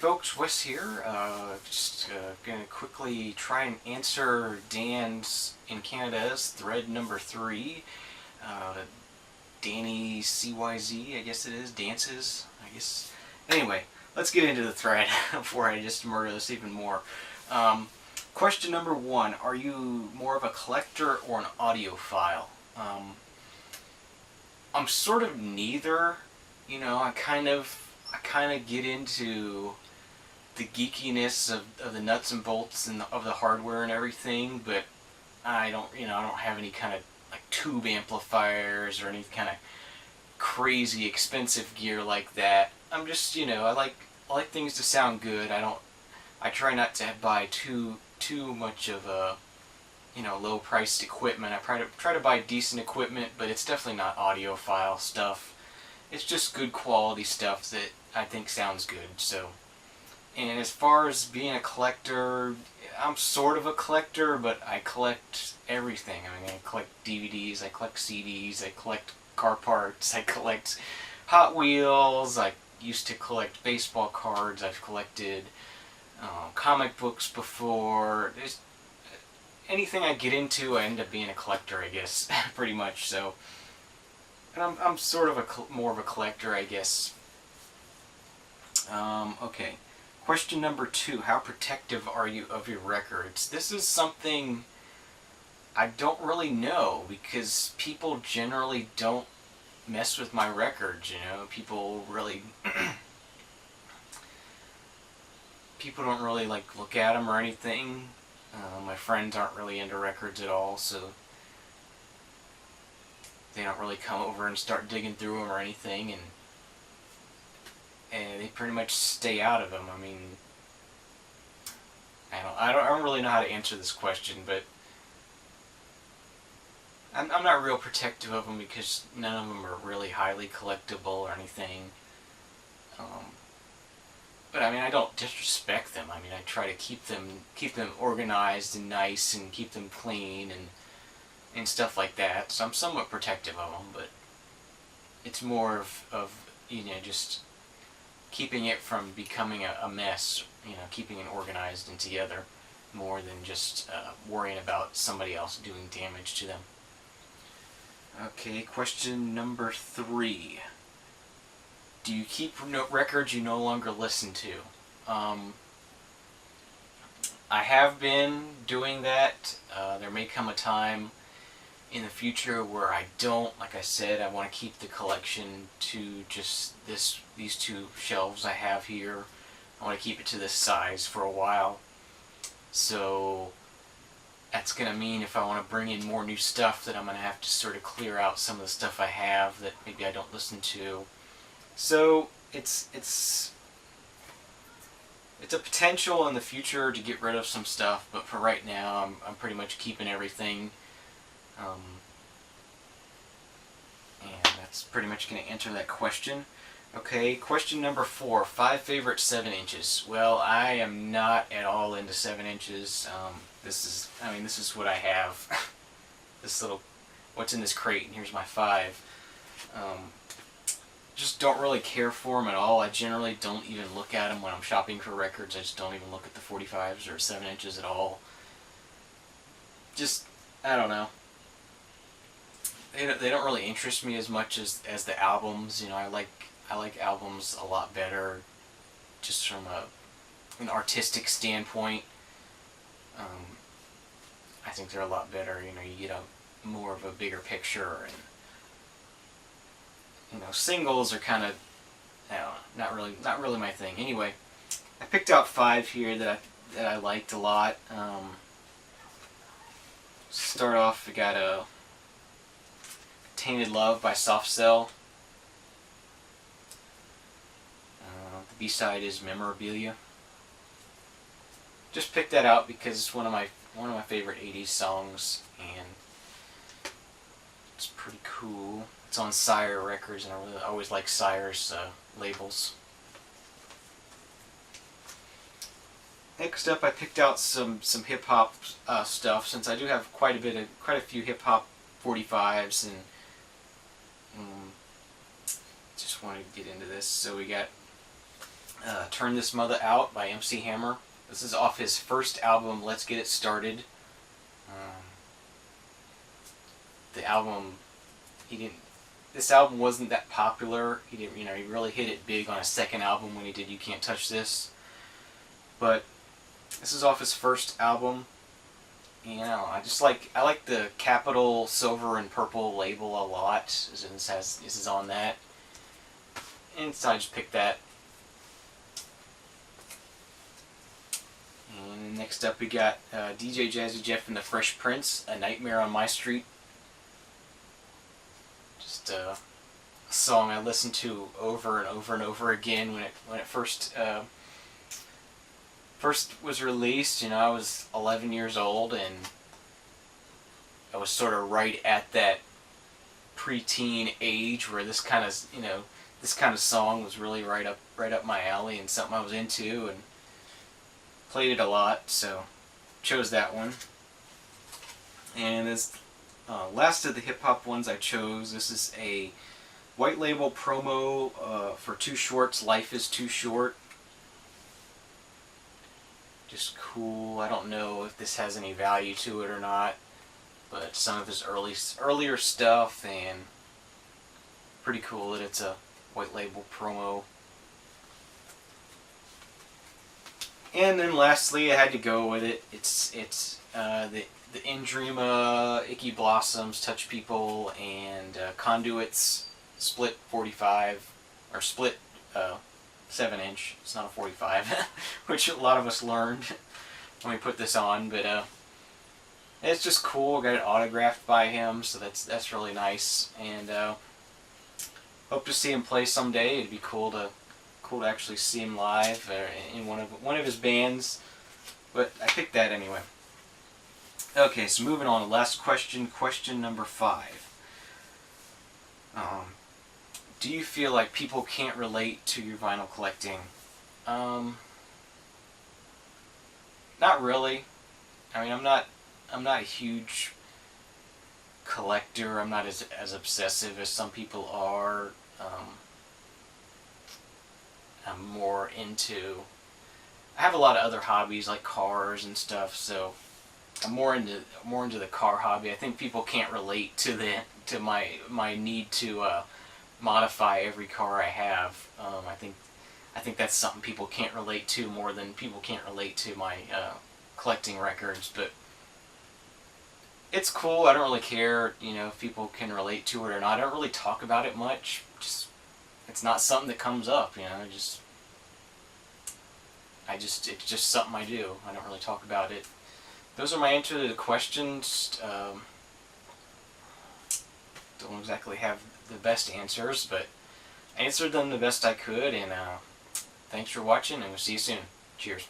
folks, Wes here. Just gonna quickly try and answer Dan's in Canada's thread number 3. Danny CYZ, I guess it is. Dhancyz, I guess. Anyway, let's get into the thread before I just murder this even more. Question number 1: are you more of a collector or an audiophile? I'm sort of neither. You know, I kind of get into the geekiness of the nuts and bolts and of the hardware and everything, but I don't have any kind of like tube amplifiers or any kind of crazy expensive gear like that. I'm just, I like things to sound good. I try not to buy too much of a, low priced equipment. I try to buy decent equipment, but it's definitely not audiophile stuff. It's just good quality stuff that I think sounds good. So, and as far as being a collector, I'm sort of a collector, but I collect everything. I mean, I collect DVDs, I collect CDs, I collect car parts, I collect Hot Wheels, I used to collect baseball cards, I've collected comic books before. There's anything I get into, I end up being a collector, I guess, pretty much. So, and I'm sort of more of a collector, I guess. Okay. Question number 2: how protective are you of your records? This is something I don't really know, because people generally don't mess with my records, People don't really like look at them or anything. My friends aren't really into records at all, so they don't really come over and start digging through them or anything, and they pretty much stay out of them. I mean, I don't really know how to answer this question, but I'm not real protective of them because none of them are really highly collectible or anything. But I mean, I don't disrespect them. I mean, I try to keep them organized and nice and keep them clean and stuff like that. So I'm somewhat protective of them, but it's more of just keeping it from becoming a mess, keeping it organized and together, more than just worrying about somebody else doing damage to them. Okay, question number 3. Do you keep records you no longer listen to? I have been doing that. There may come a time in the future where I don't. Like I said, I want to keep the collection to just these 2 shelves I have here. I want to keep it to this size for a while. So that's going to mean if I want to bring in more new stuff, that I'm going to have to sort of clear out some of the stuff I have that maybe I don't listen to. So it's a potential in the future to get rid of some stuff, but for right now, I'm pretty much keeping everything. And that's pretty much going to answer that question. Okay, question number 4: 5 favorite 7-inches. Well, I am not at all into 7 inches. This is what I have. What's in this crate, and here's my 5. Just don't really care for them at all. I generally don't even look at them when I'm shopping for records. I just don't even look at the 45s or 7 inches at all. Just, I don't know. They don't really interest me as much as the albums. I like albums a lot better, just from an artistic standpoint. I think they're a lot better. You get more of a bigger picture, and singles are kind of, not really my thing. Anyway, I picked out 5 here that I liked a lot. Start off, we got a Tainted Love by Soft Cell. The B-side is Memorabilia. Just picked that out because it's one of my favorite 80s songs, and it's pretty cool. It's on Sire Records, and I always like Sire's labels. Next up, I picked out some hip hop stuff, since I do have quite a few hip hop 45s, and just wanted to get into this. So we got Turn This Mother Out by MC Hammer. This is off his first album, Let's Get It Started. The album, this album wasn't that popular. He didn't, he really hit it big on his second album when he did You Can't Touch This. But this is off his first album. I like the capital silver and purple label a lot. This is on that. And so I just picked that. And next up we got DJ Jazzy Jeff and the Fresh Prince, A Nightmare on My Street. Just a song I listened to over and over and over again when it first was released. I was 11 years old, and I was sort of right at that preteen age where this kind of song was really right up my alley and something I was into, and played it a lot, so chose that one. And this last of the hip hop ones I chose, this is a white label promo for Too Short's Life Is Too Short. Just cool. I don't know if this has any value to it or not, but some of his earlier stuff, and pretty cool that it's a white label promo. And then lastly, I had to go with it. It's the Indreama, Icky Blossoms, Touch People, and Conduits split 45 or split 7-inch. It's not a 45, which a lot of us learned when we put this on. But it's just cool. Got it autographed by him, so that's really nice. And hope to see him play someday. It'd be cool to actually see him live in one of his bands. But I picked that anyway. Okay, so moving on. Last question. Question number 5. Do you feel like people can't relate to your vinyl collecting? Not really. I mean, I'm not a huge collector. I'm not as obsessive as some people are. I'm more into. I have a lot of other hobbies like cars and stuff, so I'm more into the car hobby. I think people can't relate to my need to modify every car I have. I think that's something people can't relate to more than people can't relate to my collecting records. But it's cool. I don't really care, if people can relate to it or not. I don't really talk about it much. It's not something that comes up, it's just something I do. I don't really talk about it. Those are my answers to the questions. Don't exactly have the best answers, but I answered them the best I could, and thanks for watching, and we'll see you soon. Cheers.